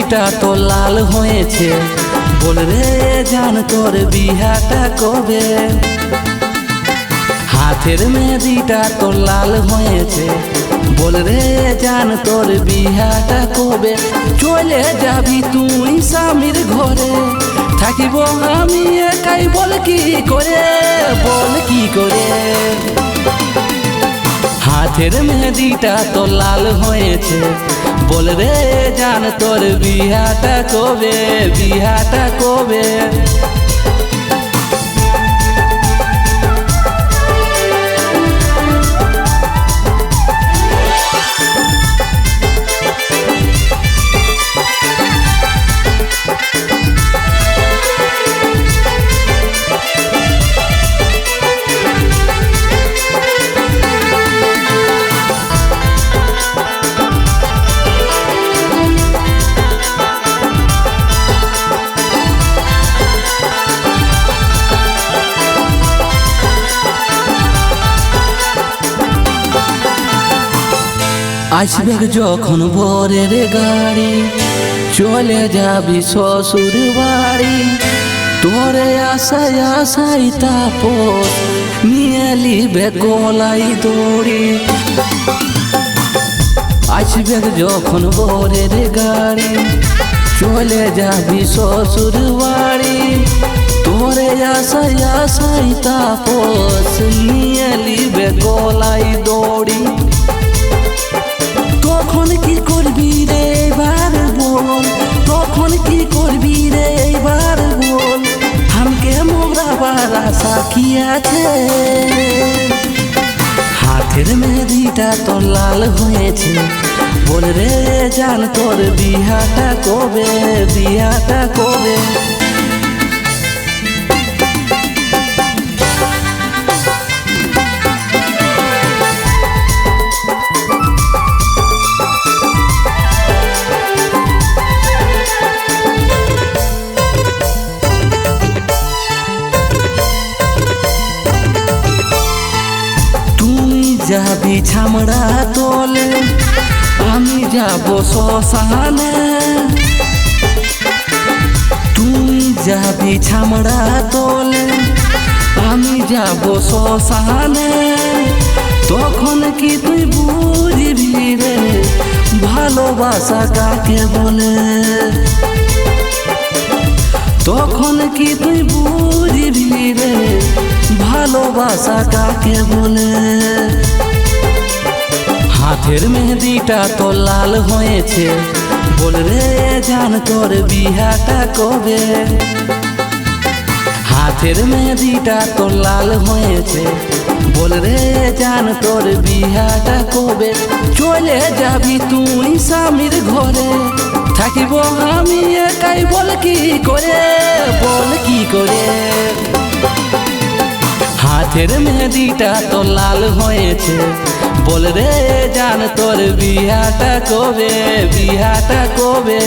মেহেদিটা তো লাল হয়েছে, বল রে জান তোর বিহাটা কবে। হাতের মেহেদিটা তো লাল হয়েছে, বল রে জান তোর বিহাটা কবে। চলে যাবি তুই স্বামীর ঘরে, থাকিব আমি একাই, বল কি করে, বল কি করে। হাতের মেহেদিটা তো লাল হয়েছে, বল রে জান তোর বিহাটা কবে, বিহাটা কবে। আসবে যখন ভোরের গাড়ি, চলে যাবি শ্বশুর বাড়ি। তোরে আশায় আশায় তাপস নিয়ে লিবে গলাই দড়ি। আসবে যখন ভোরের গাড়ি, চলে যাবি শ্বশুর বাড়ি। তোরে আশায় আশায় তাপস নিয়ে লিবে গলাই দড়ি। তখন কি করবি রে এবার বল, তখন কি করবি রে এবার বল। আমাকে মোরাবার আশা কি আছে। হাতের মেহেদিটা তো লাল হয়েছে, বল রে জান তোর বিহাটা কবে, বিহাটা কবে। যাবি ছামড়া তোলে, আমি যাব শ্মশানে। তুই যাবি ছামড়া তোলে, আমি যাব শ্মশানে। তখন কি তুই বুঝবি রে ভালোবাসা কাকে বলে। তখন কি তুই বুঝবি রে ভালোবাসা কাকে বলে। হাতের মেহেদিটা তো লাল হয়েছে, বল রে জান তোর বিহাটা কবে। হাতের মেহেদিটা তো লাল হয়েছে, বল রে জান তোর বিহাটা কবে। চলে যাবি তুই স্বামীর ঘরে, থাকিব আমি একাই, বল কি করে, বল কি করে। হাতের মেহেদিটা তো লাল হয়েছে, বল রে জান তোর বিহাটা কবে, বিহাটা কবে।